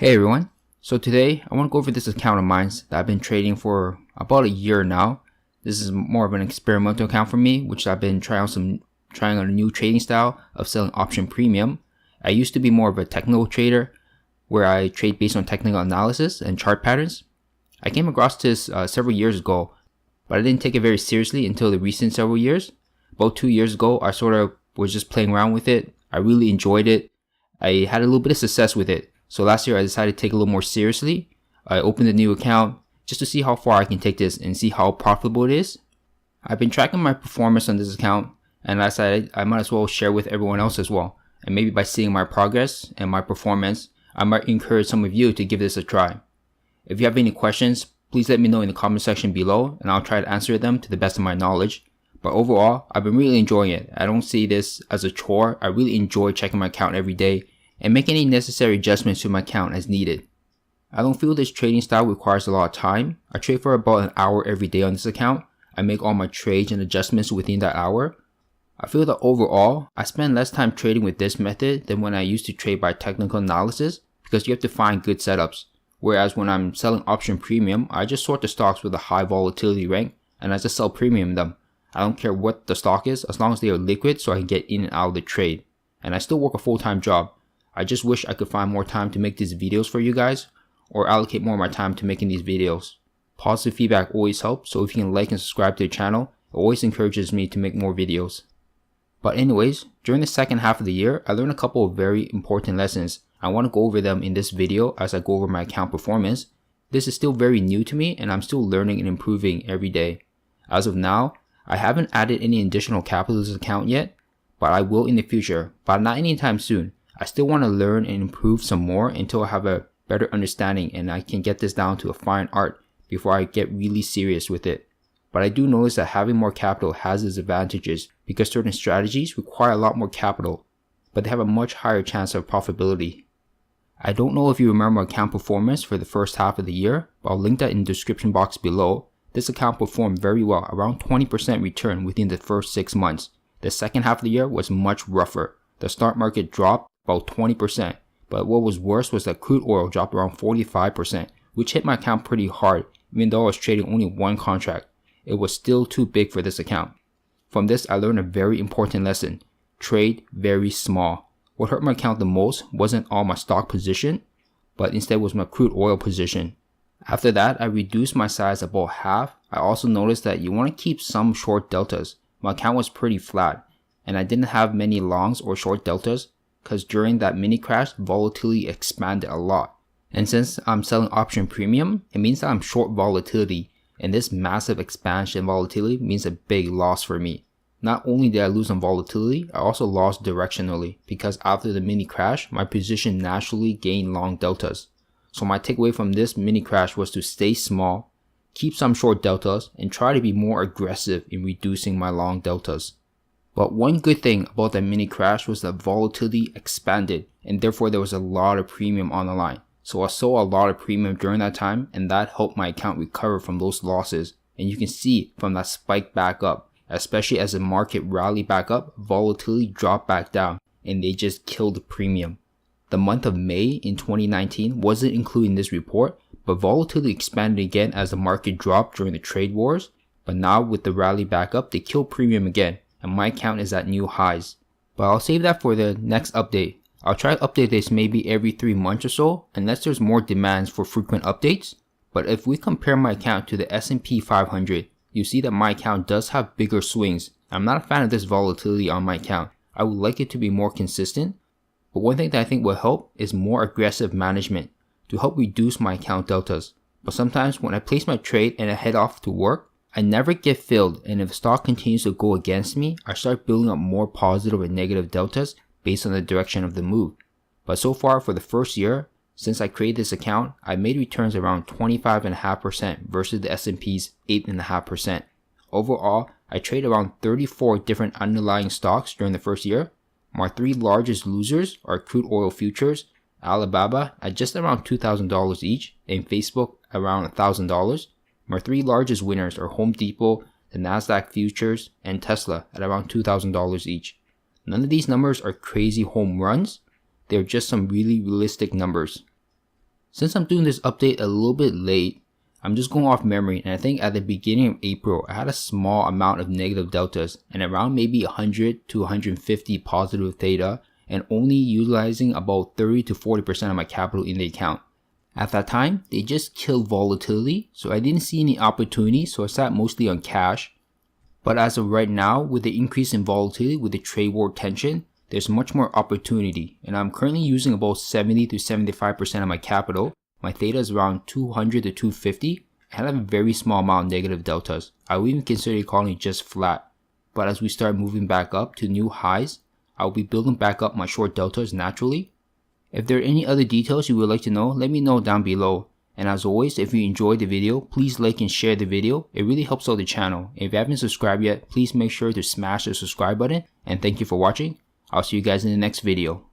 Hey everyone, so today I want to go over this account of mine that I've been trading for about a year now. This is more of an experimental account for me, which I've been trying a new trading style of selling option premium. I used to be more of a technical trader where I trade based on technical analysis and chart patterns. I came across this several years ago, but I didn't take it very seriously until the recent several years. About 2 years ago, I sort of was just playing around with it. I really enjoyed it. I had a little bit of success with it. So last year I decided to take it a little more seriously. I opened a new account just to see how far I can take this and see how profitable it is. I've been tracking my performance on this account, and I decided I might as well share with everyone else as well. And maybe by seeing my progress and my performance, I might encourage some of you to give this a try. If you have any questions, please let me know in the comment section below and I'll try to answer them to the best of my knowledge. But overall, I've been really enjoying it. I don't see this as a chore. I really enjoy checking my account every day and make any necessary adjustments to my account as needed. I don't feel this trading style requires a lot of time. I trade for about an hour every day on this account. I make all my trades and adjustments within that hour. I feel that overall, I spend less time trading with this method than when I used to trade by technical analysis because you have to find good setups. Whereas when I'm selling option premium, I just sort the stocks with a high volatility rank and I just sell premium them. I don't care what the stock is as long as they are liquid so I can get in and out of the trade. And I still work a full-time job. I just wish I could find more time to make these videos for you guys or allocate more of my time to making these videos. Positive feedback always helps, so if you can like and subscribe to the channel, it always encourages me to make more videos. But anyways, during the second half of the year, I learned a couple of very important lessons. I want to go over them in this video as I go over my account performance. This is still very new to me and I'm still learning and improving every day. As of now, I haven't added any additional capital to this account yet, but I will in the future, but not anytime soon. I still want to learn and improve some more until I have a better understanding and I can get this down to a fine art before I get really serious with it. But I do notice that having more capital has its advantages because certain strategies require a lot more capital, but they have a much higher chance of profitability. I don't know if you remember account performance for the first half of the year, but I'll link that in the description box below. This account performed very well, around 20% return within the first 6 months. The second half of the year was much rougher. The stock market dropped about 20%, but what was worse was that crude oil dropped around 45%, which hit my account pretty hard. Even though I was trading only one contract, it was still too big for this account. From this, I learned a very important lesson. Trade very small. What hurt my account the most wasn't all my stock position, but instead was my crude oil position. After that, I reduced my size about half. I also noticed that you want to keep some short deltas. My account was pretty flat, and I didn't have many longs or short deltas because during that mini crash, volatility expanded a lot. And since I'm selling option premium, it means that I'm short volatility, and this massive expansion in volatility means a big loss for me. Not only did I lose on volatility, I also lost directionally because after the mini crash, my position naturally gained long deltas. So my takeaway from this mini crash was to stay small, keep some short deltas, and try to be more aggressive in reducing my long deltas. But one good thing about that mini crash was that volatility expanded and therefore there was a lot of premium on the line. So I sold a lot of premium during that time and that helped my account recover from those losses. And you can see from that spike back up, especially as the market rallied back up, volatility dropped back down and they just killed the premium. The month of May in 2019 wasn't included in this report, but volatility expanded again as the market dropped during the trade wars. But now with the rally back up, they killed premium again. And my account is at new highs. But I'll save that for the next update. I'll try to update this maybe every 3 months or so, unless there's more demands for frequent updates. But if we compare my account to the S&P 500, you see that my account does have bigger swings. I'm not a fan of this volatility on my account. I would like it to be more consistent. But one thing that I think will help is more aggressive management to help reduce my account deltas. But sometimes when I place my trade and I head off to work, I never get filled, and if stock continues to go against me, I start building up more positive and negative deltas based on the direction of the move. But so far for the first year, since I created this account, I made returns around 25.5% versus the S&P's 8.5%. Overall, I trade around 34 different underlying stocks during the first year. My 3 largest losers are crude oil futures, Alibaba at just around $2,000 each, and Facebook around $1,000. My 3 largest winners are Home Depot, the Nasdaq futures, and Tesla at around $2,000 each. None of these numbers are crazy home runs, they're just some really realistic numbers. Since I'm doing this update a little bit late, I'm just going off memory, and I think at the beginning of April, I had a small amount of negative deltas and around maybe 100 to 150 positive theta, and only utilizing about 30 to 40% of my capital in the account. At that time, they just killed volatility, so I didn't see any opportunity, so I sat mostly on cash. But as of right now, with the increase in volatility with the trade war tension, there's much more opportunity, and I'm currently using about 70 to 75% of my capital. My theta is around 200 to 250, and I have a very small amount of negative deltas. I would even consider calling it just flat. But as we start moving back up to new highs, I'll be building back up my short deltas naturally. If there are any other details you would like to know, let me know down below. And as always, if you enjoyed the video, please like and share the video. It really helps out the channel. If you haven't subscribed yet, please make sure to smash the subscribe button. And thank you for watching. I'll see you guys in the next video.